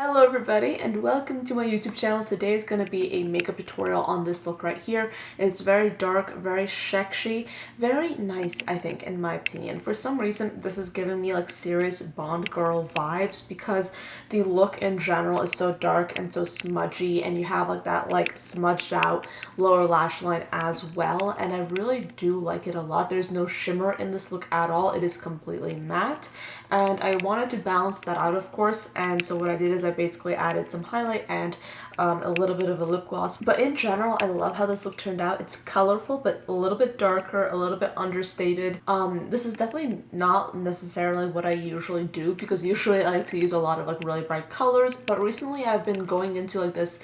Hello everybody and welcome to my YouTube channel. Today is going to be a makeup tutorial on this look right here. It's very dark, very sexy, very nice I think in my opinion. For some reason this is giving me like serious Bond girl vibes because the look in general is so dark and so smudgy, and you have like that like smudged out lower lash line as well, and I really do like it a lot. There's no shimmer in this look at all. It is completely matte and I wanted to balance that out of course, and so what I did is I basically added some highlight and a little bit of a lip gloss. But in general, I love how this look turned out. It's colorful, but a little bit darker, a little bit understated. This is definitely not necessarily what I usually do because usually I like to use a lot of like really bright colors, but recently I've been going into like this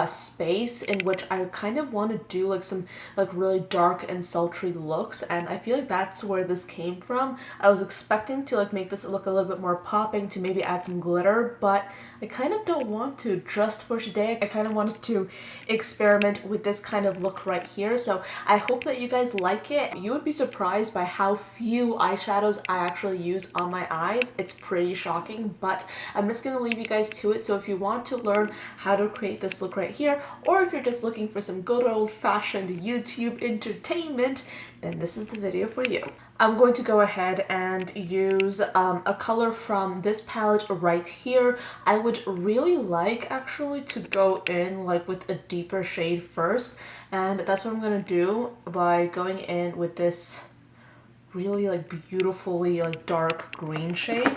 space in which I kind of want to do like some like really dark and sultry looks, and I feel like that's where this came from. I was expecting to like make this look a little bit more popping, to maybe add some glitter, but I kind of don't want to just for today. I kind of wanted to experiment with this kind of look right here, so I hope that you guys like it. You would be surprised by how few eyeshadows I actually use on my eyes. It's pretty shocking, but I'm just gonna leave you guys to it. So if you want to learn how to create this look right here, or if you're just looking for some good old-fashioned YouTube entertainment, then this is the video for you. I'm going to go ahead and use a color from this palette right here. I would really like actually to go in like with a deeper shade first, and that's what I'm gonna do by going in with this really like beautifully like dark green shade,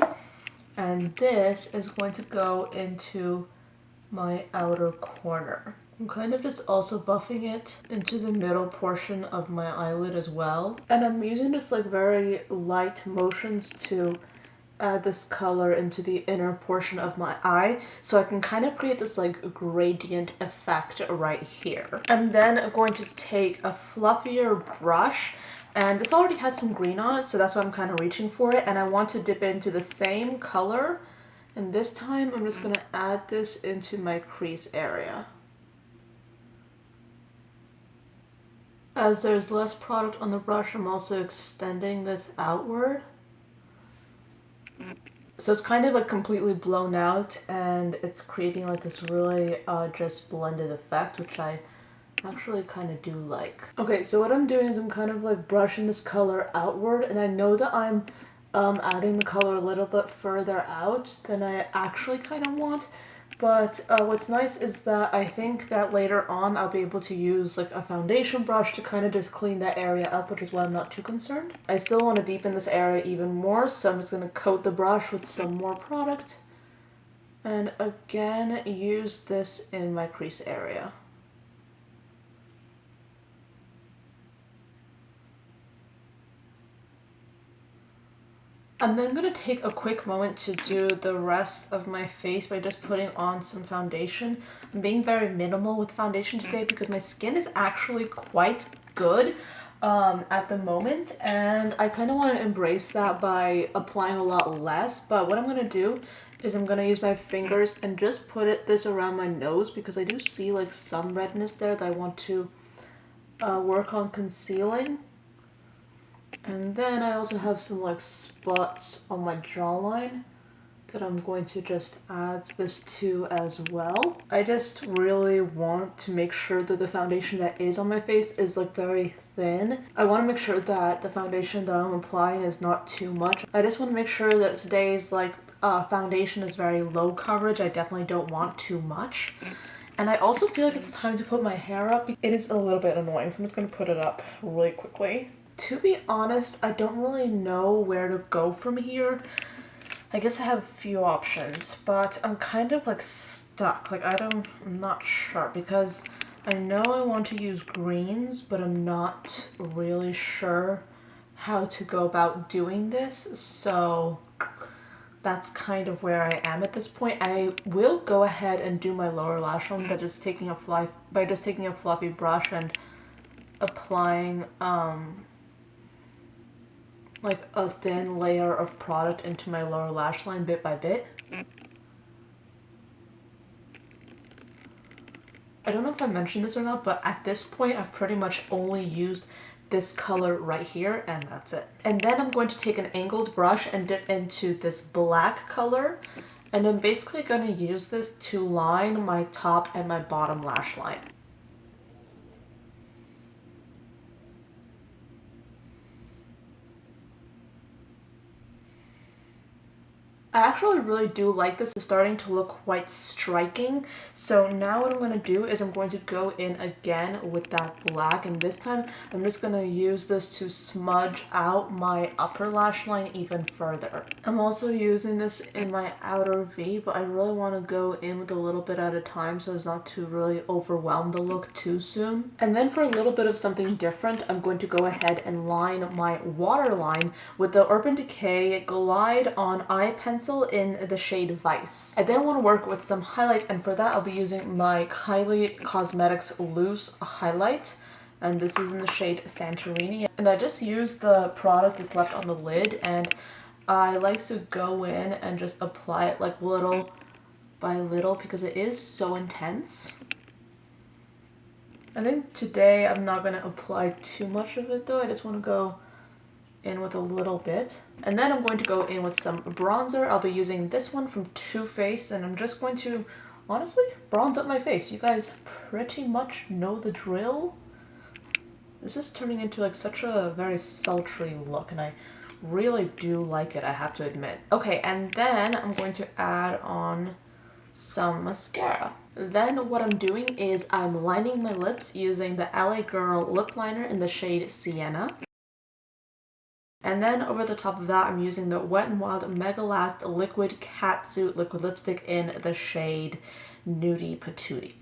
and this is going to go into my outer corner. I'm kind of just also buffing it into the middle portion of my eyelid as well. And I'm using just like very light motions to add this color into the inner portion of my eye so I can kind of create this like gradient effect right here. I'm then going to take a fluffier brush, and this already has some green on it, so that's why I'm kind of reaching for it, and I want to dip into the same color. And this time I'm just going to add this into my crease area. As there's less product on the brush, I'm also extending this outward. So it's kind of like completely blown out, and it's creating like this really just blended effect, which I actually kind of do like. Okay, so what I'm doing is I'm kind of like brushing this color outward, and I know that I'm adding the color a little bit further out than I actually kind of want, but what's nice is that I think that later on I'll be able to use like a foundation brush to kind of just clean that area up, which is why I'm not too concerned. I still want to deepen this area even more, so I'm just going to coat the brush with some more product and again use this in my crease area. I'm then going to take a quick moment to do the rest of my face by just putting on some foundation. I'm being very minimal with foundation today because my skin is actually quite good at the moment, and I kind of want to embrace that by applying a lot less. But what I'm going to do is I'm going to use my fingers and just put this around my nose because I do see like some redness there that I want to work on concealing. And then I also have some like spots on my jawline that I'm going to just add this to as well. I just really want to make sure that the foundation that is on my face is like very thin. I want to make sure that the foundation that I'm applying is not too much. I just want to make sure that today's like foundation is very low coverage. I definitely don't want too much. And I also feel like it's time to put my hair up. It is a little bit annoying, so I'm just going to put it up really quickly. To be honest, I don't really know where to go from here. I guess I have a few options, but I'm kind of like stuck. Like I'm not sure because I know I want to use greens, but I'm not really sure how to go about doing this. So that's kind of where I am at this point. I will go ahead and do my lower lash line by just taking a fluffy brush and applying like a thin layer of product into my lower lash line bit by bit. I don't know if I mentioned this or not, but at this point I've pretty much only used this color right here, and that's it. And then I'm going to take an angled brush and dip into this black color And I'm basically going to use this to line my top and my bottom lash line. I actually really do like this. It's starting to look quite striking. So now what I'm going to do is I'm going to go in again with that black, and this time I'm just going to use this to smudge out my upper lash line even further. I'm also using this in my outer V, but I really want to go in with a little bit at a time so as not to really overwhelm the look too soon. And then for a little bit of something different, I'm going to go ahead and line my waterline with the Urban Decay Glide on Eye Pencil in the shade Vice. I then want to work with some highlights, and for that I'll be using my Kylie Cosmetics Loose Highlight, and this is in the shade Santorini. And I just used the product that's left on the lid, and I like to go in and just apply it like little by little because it is so intense. I think today I'm not going to apply too much of it though. I just want to go in with a little bit. And then I'm going to go in with some bronzer. I'll be using this one from Too Faced, and I'm just going to honestly bronze up my face. You guys pretty much know the drill. This is turning into like such a very sultry look, and I really do like it, I have to admit. Okay, and then I'm going to add on some mascara. Then what I'm doing is I'm lining my lips using the LA Girl lip liner in the shade Sienna. And then over the top of that, I'm using the Wet n Wild Mega Last Liquid Catsuit Liquid Lipstick in the shade Nude Patootie.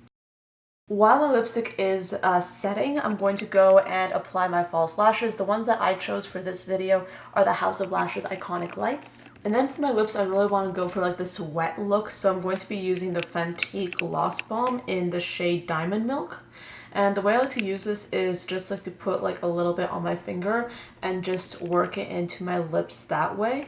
While my lipstick is setting, I'm going to go and apply my false lashes. The ones that I chose for this video are the House of Lashes Iconic Lights. And then for my lips, I really want to go for like this wet look, so I'm going to be using the Fenty Gloss Bomb in the shade Diamond Milk. And the way I like to use this is just like to put like a little bit on my finger and just work it into my lips that way.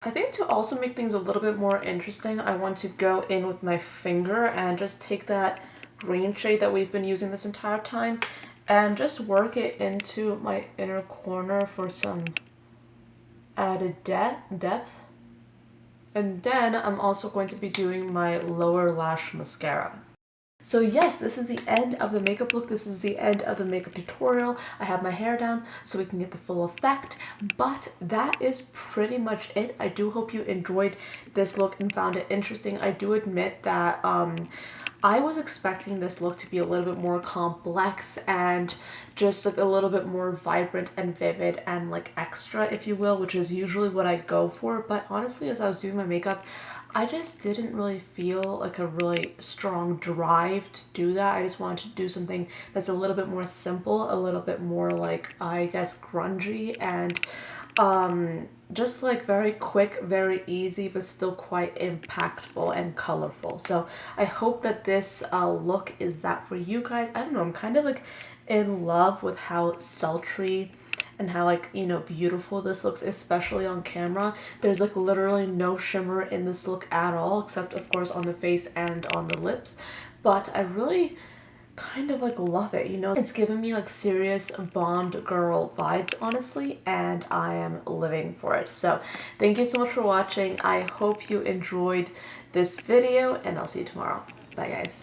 I think to also make things a little bit more interesting, I want to go in with my finger and just take that green shade that we've been using this entire time and just work it into my inner corner for some added depth. And then I'm also going to be doing my lower lash mascara. So yes, this is the end of the makeup look. This is the end of the makeup tutorial. I have my hair down so we can get the full effect, but that is pretty much it. I do hope you enjoyed this look and found it interesting. I do admit that I was expecting this look to be a little bit more complex and just like a little bit more vibrant and vivid and like extra, if you will, which is usually what I go for. But honestly, as I was doing my makeup, I just didn't really feel like a really strong drive to do that. I just wanted to do something that's a little bit more simple, a little bit more like, I guess, grungy, and just like very quick, very easy, but still quite impactful and colorful. So I hope that this look is that for you guys. I don't know, I'm kind of like in love with how sultry and how, like, you know, beautiful this looks, especially on camera. There's like literally no shimmer in this look at all, except of course on the face and on the lips. But I really kind of like love it, you know. It's giving me like serious Bond girl vibes, honestly, and I am living for it. So thank you so much for watching. I hope you enjoyed this video, and I'll see you tomorrow. Bye guys.